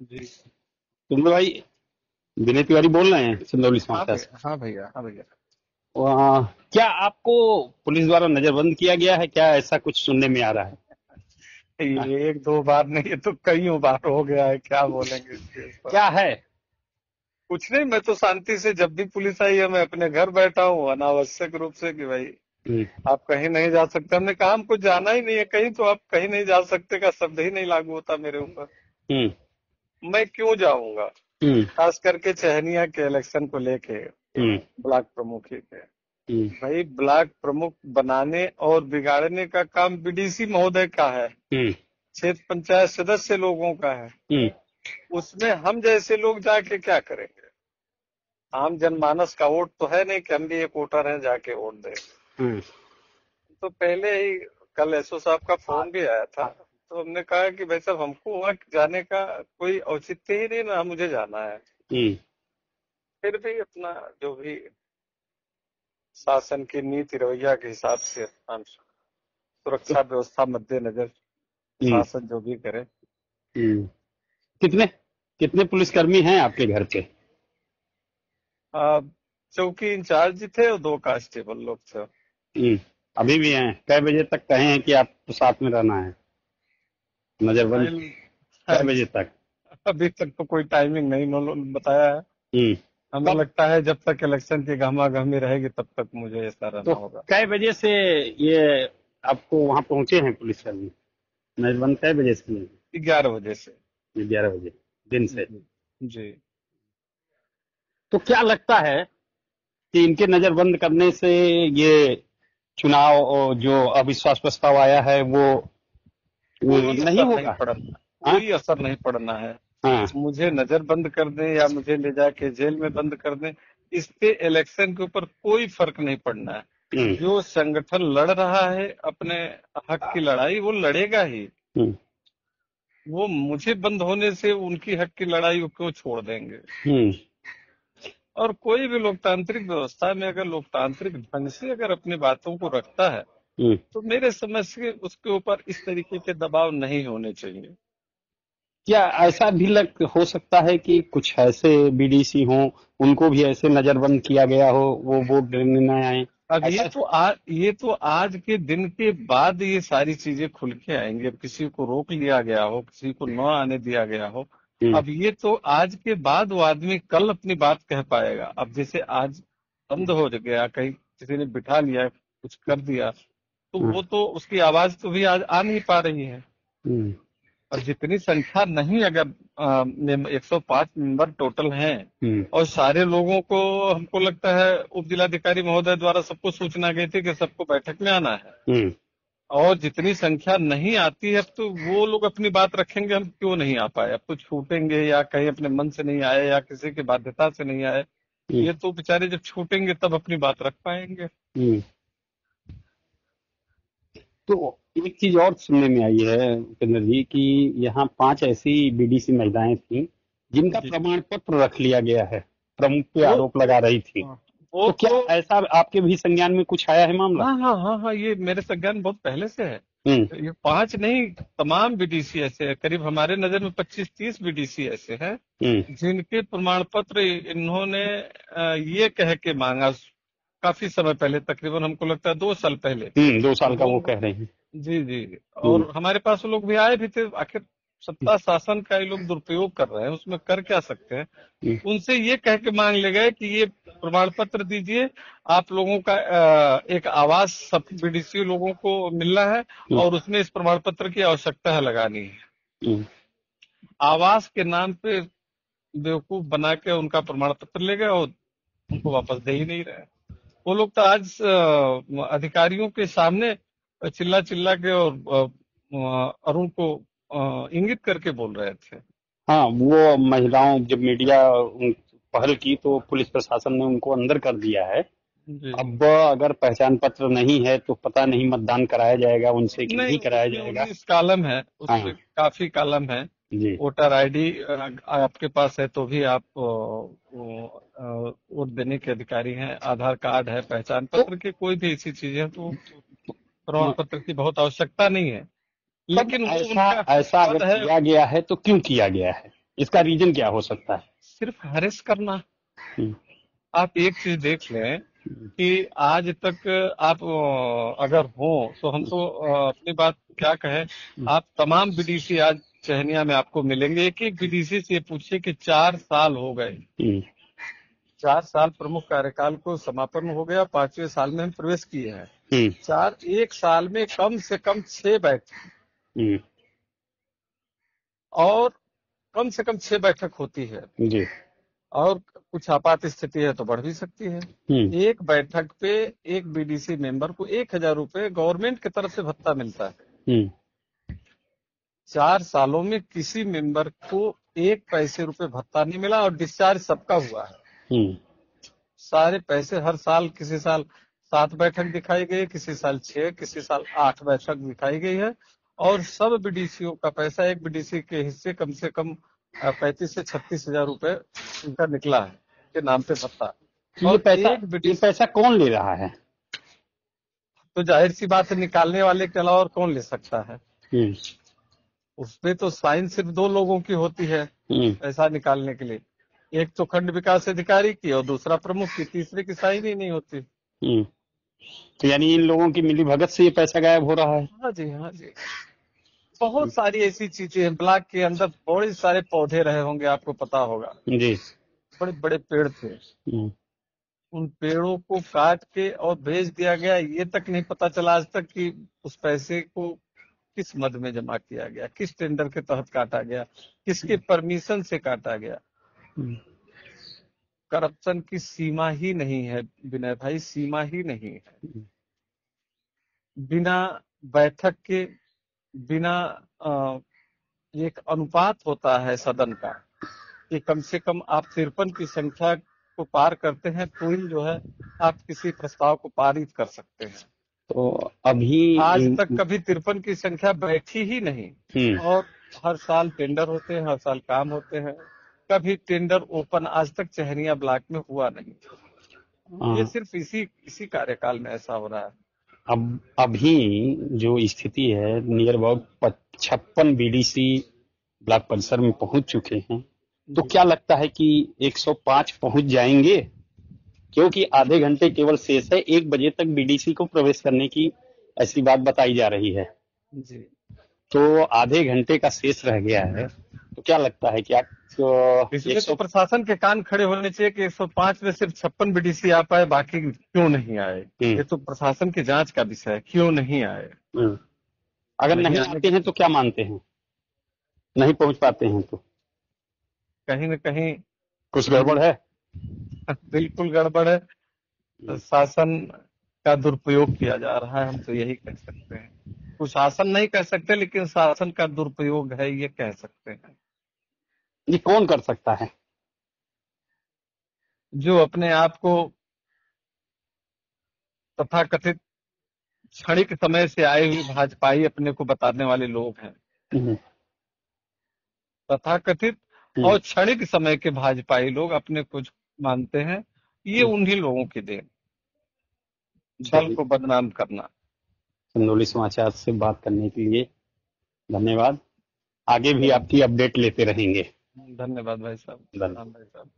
जी। तुम भाई, विनय तिवारी बोल रहे हैं सिंदौली हाँ समाचार से। भैया, हाँ भैया, हाँ भैया। क्या आपको पुलिस द्वारा नजरबंद किया गया है क्या? ऐसा कुछ सुनने में आ रहा है। हाँ, ये एक दो बार नहीं, ये तो कईयों बार हो गया है, क्या बोलेंगे इसके ऊपर। क्या है? कुछ नहीं, मैं तो शांति से, जब भी पुलिस आई है मैं अपने घर बैठा हूँ अनावश्यक रूप से कि भाई हम्म, आप कहीं नहीं जा सकते। हमने कहा हमको जाना ही नहीं है कहीं, तो आप कहीं नहीं जा सकते का शब्द ही नहीं लागू होता मेरे ऊपर। हम्म, मैं क्यों जाऊंगा? हम्म, खास करके चहनिया के इलेक्शन को लेके, हम्म, ब्लॉक प्रमुखी के। हम्म, भाई ब्लॉक प्रमुख बनाने और बिगाड़ने का काम बीडीसी महोदय का है, हम्म, क्षेत्र पंचायत सदस्य लोगों का है। हम्म, उसमें हम जैसे लोग जाके क्या करेंगे? आम जनमानस का वोट तो है नहीं कि हम भी एक वोटर हैं जाके वोट दें। हम्म, तो पहले ही कल एसओ साहब का फोन भी आया था, तो हमने कहा कि भाई साहब हमको वहाँ जाने का कोई औचित्य ही नहीं ना, मुझे जाना है। हम्म, फिर भी अपना जो भी शासन की नीति रवैया के हिसाब से हम तो, सुरक्षा व्यवस्था मद्देनजर हम्म, शासन जो भी करे। हम्म। कितने कितने पुलिसकर्मी हैं आपके घर पे? आ, चौकी इंचार्ज थे और दो कांस्टेबल लोग थे। हम्म, अभी भी हैं? कै बजे तक कहे हैं कि आपको साथ में रहना है, नजरबंद? फाइल कै बजे तक? अभी तक तो कोई टाइमिंग नहीं उन्होंने बताया है। हम्म। हमें कब? लगता है जब तक इलेक्शन की गहमा-गहमी रहेगी तब तक मुझे ऐसा तो रहना होगा। कै बजे से ये आपको वहां पहुंचे हैं पुलिसकर्मी? नजरबंद कै बजे से? 11 बजे से। 11 बजे दिन से? जी। जी। तो क्या लगता है कि इनके नजरबंद करने से ये चुनाव और जो अविश्वास प्रस्ताव आया है वो कोई नहीं असर नहीं होगा? पड़ना, हाँ, कोई असर नहीं पड़ना है। हाँ, मुझे नजर बंद कर दें या मुझे ले जाके जेल में बंद कर दें, इससे इलेक्शन के ऊपर कोई फर्क नहीं पड़ना है। हम्म, जो संगठन लड़ रहा है अपने हक की लड़ाई, वो लड़ेगा ही। हम्म, वो मुझे बंद होने से उनकी हक की लड़ाई वो क्यों छोड़ देंगे? हम्म, और कोई भी लोकतांत्रिक व्यवस्था में अगर लोकतांत्रिक ढंग से अगर अपनी बातों को रखता है, हम्म। तो मेरे समझ से उसके ऊपर इस तरीके के दबाव नहीं होने चाहिए। क्या ऐसा भी हो सकता है कि कुछ ऐसे बीडीसी हों, उनको भी ऐसे नजरबंद किया गया हो, वो वोट देने न आए? अब ऐसा? ये तो आज के दिन के बाद ये सारी चीजें खुल के आएंगी। अब किसी को रोक लिया गया हो, किसी को न आने दिया गया हो, हम्म, अब ये तो आज के बाद वो आदमी कल अपनी बात कह पाएगा। अब जैसे आज बंद हो गया, कहीं किसी ने बिठा लिया, कुछ कर दिया, तो हम्म, वो तो उसकी आवाज तो भी आज आ नहीं पा रही है। हम्म, और जितनी संख्या नहीं, अगर 105 मेंबर टोटल हैं, हम्म, और सारे लोगों को हमको लगता है उप जिलाधिकारी महोदय द्वारा सबको सूचना गई थी कि सबको बैठक में आना है। हम्म, और जितनी संख्या नहीं आती है, अब तो वो लोग अपनी बात रखेंगे, हम क्यों नहीं आ पाए? अब तो छूटेंगे या कहीं अपने मन से नहीं आए या किसी की बाध्यता से नहीं आए, हम्म, ये तो बेचारे जब छूटेंगे तब अपनी बात रख पाएंगे। हम्म। तो एक चीज और सुनने में आई है उपेंद्र जी कि यहाँ 5 ऐसी बीडीसी महिलाएं थीं जिनका जी। प्रमाण पत्र रख लिया गया है, प्रमुख पे वो आरोप लगा रही थी। हाँ, वो तो क्या तो ऐसा आपके भी संज्ञान में कुछ आया है मामला? हाँ हाँ हाँ हाँ, ये मेरे संज्ञान में बहुत पहले से है। हम्म, ये पांच नहीं, तमाम बीडीसी ऐसे हैं, करीब हमारे नजर में 25-30 बीडीसी ऐसे हैं हम्म, जिनके प्रमाण पत्र इन्होंने ये कह के मांगा काफी समय पहले, तकरीबन हमको लगता है 2 साल पहले। 2 साल का वो वो कह रहे हैं। जी जी। हम्म, और हमारे पास वो लोग भी आए भी थे। आखिर सत्ता शासन का ये लोग दुरुपयोग कर रहे हैं, उसमें कर क्या सकते हैं? हम्म, उनसे ये कह के मांग ले गए कि ये प्रमाण पत्र दीजिए, आप लोगों का एक आवाज सब बीडीसी लोगों को मिलना है, हम्म, और उसमें इस प्रमाण पत्र की आवश्यकता है लगानी है। हम्म, आवास के नाम पे बेवकूफ बना के उनका प्रमाण पत्र ले गए और उनको वापस दे ही नहीं रहे। वो लोग तो आज अधिकारियों के सामने चिल्ला चिल्ला के और अरुण को इंगित करके बोल रहे थे। हाँ, वो महिलाओं जब मीडिया पहल की तो पुलिस प्रशासन ने उनको अंदर कर दिया है। जी। अब अगर पहचान पत्र नहीं है तो पता नहीं मतदान कराया जाएगा उनसे कि नहीं नहीं, कराया उसमें जाएगा। 19 कॉलम है, उस पे हाँ, काफी कॉलम है। जी, वोटर आईडी आपके पास है तो भी आप वोट देने के अधिकारी हैं। आधार कार्ड है, पहचान तो पत्र की कोई भी ऐसी चीज है तो प्रमाण म- पत्र की बहुत आवश्यकता नहीं है। तब लेकिन वो ऐसा उनका ऐसा अगर पद है। किया गया है तो क्यों किया गया है? इसका रीजन क्या हो सकता है? सिर्फ हरेस करना। हम्म, आप एक चीज देख लें हम्म, कि आज तक आप अगर हो तो हम तो अपनी बात क्या कहें, आप तमाम बीडीसी आज चहनिया में आपको मिलेंगे। एक एक बीडीसी से ये पूछिए कि 4 साल हो गए, हम्म, 4 साल प्रमुख कार्यकाल को समापन हो गया, 5वें साल में हम प्रवेश किए हैं। हम्म, एक साल में कम से कम 6 बैठक, हम्म, और कम से कम 6 बैठक होती है, जी, और कुछ आपात स्थिति है तो बढ़ भी सकती है। हम्म, एक बैठक पे एक बीडीसी मेंबर को 1,000 रुपए गवर्नमेंट की तरफ से भत्ता मिलता है। हम्म, 4 सालों में किसी मेंबर को 1 पैसे रुपए भत्ता नहीं मिला, और डिस्चार्ज सबका हुआ है। हम्म, सारे पैसे हर साल, किसी साल 7 बैठक दिखाई गई, किसी साल 6, किसी साल 8 बैठक दिखाई गई है। और सब बीडीसीओ का पैसा, एक बीडीसी के हिस्से कम से कम 35 से 36 हजार रुपए उनका निकला है के नाम पे भत्ता। तो और एक ये बीडीसी, पैसा कौन ले रहा है? तो जाहिर सी बात है निकालने वाले के अलावा और कौन ले सकता है। हम्म, उसपे तो साइन सिर्फ 2 लोगों की होती है हम्म, पैसा निकालने के लिए। एक तो खंड विकास अधिकारी की और दूसरा प्रमुख की, तीसरे की साइन ही नहीं होती। हम्म। तो यानी इन लोगों की मिली भगत से ये पैसा गायब हो रहा है? हाँ जी, हाँ जी। बहुत सारी ऐसी चीजें हैं। ब्लॉक के अंदर बड़े सारे पौधे रहे होंगे, आपको पता होगा। जी। बड़े बड़े पेड़ थे, हम्म, उन पेड़ों को काट के और बेच दिया गया। ये तक नहीं पता चला आज तक कि उस पैसे को किस मद में जमा किया गया, किस टेंडर के तहत काटा गया, किसके परमिशन से काटा गया। हम्म, करप्शन की सीमा ही नहीं है विनय भाई, सीमा ही नहीं है। बिना बैठक के, बिना एक अनुपात होता है सदन का कि कम से कम आप 53 की संख्या को पार करते हैं तो ही जो है आप किसी प्रस्ताव को पारित कर सकते हैं। तो अभी आज तक कभी 53 की संख्या बैठी ही नहीं। हम्म, और हर साल टेंडर होते हैं, हर साल काम होते हैं, कभी टेंडर ओपन आज तक चहनिया ब्लॉक में हुआ नहीं। ये हाँ, सिर्फ इसी इसी कार्यकाल में ऐसा हो रहा है। अब अभी जो स्थिति है, नियर अबाउट 56 बीडीसी ब्लॉक परिसर में पहुंच चुके हैं। तो जी। क्या लगता है कि 105 पहुंच जाएंगे? क्योंकि आधे घंटे केवल शेष है, 1 बजे तक बीडीसी को प्रवेश करने की ऐसी बात बताई जा रही है। जी, तो आधे घंटे का शेष रह गया है, तो क्या लगता है कि आप इसमें तो 100? प्रशासन के कान खड़े होने चाहिए कि 105 में सिर्फ 56 बीडीसी आ पाए, बाकी क्यों नहीं आए। हम्म, ये तो प्रशासन की जांच का विषय है, क्यों नहीं आए। हम्म। अगर नहीं नहीं आने आते की हैं तो क्या मानते हैं? नहीं पहुंच पाते हैं तो कहीं न कहीं कुछ गड़बड़ है? बिल्कुल गड़बड़ है। शासन का दुरुपयोग किया जा रहा है, हम तो यही कह सकते हैं। कुशासन नहीं कह सकते, लेकिन शासन का दुरुपयोग है, ये कह सकते हैं। ये कौन कर सकता है? जो अपने आप को तथाकथित क्षणिक समय से आए हुए भाजपाई अपने को बताने वाले लोग हैं। हम्म, तथाकथित हम्म, और क्षणिक समय के भाजपाई लोग अपने को जो मानते हैं, ये हम्म। उन्हीं लोगों की देन, दल चलिए, को बदनाम करना। चंदौली समाचार से बात करने के लिए धन्यवाद। आगे भी चलिए, आपकी अपडेट लेते रहेंगे। धन्यवाद भाई साहब। धन्यवाद। हाँ भाई साहब।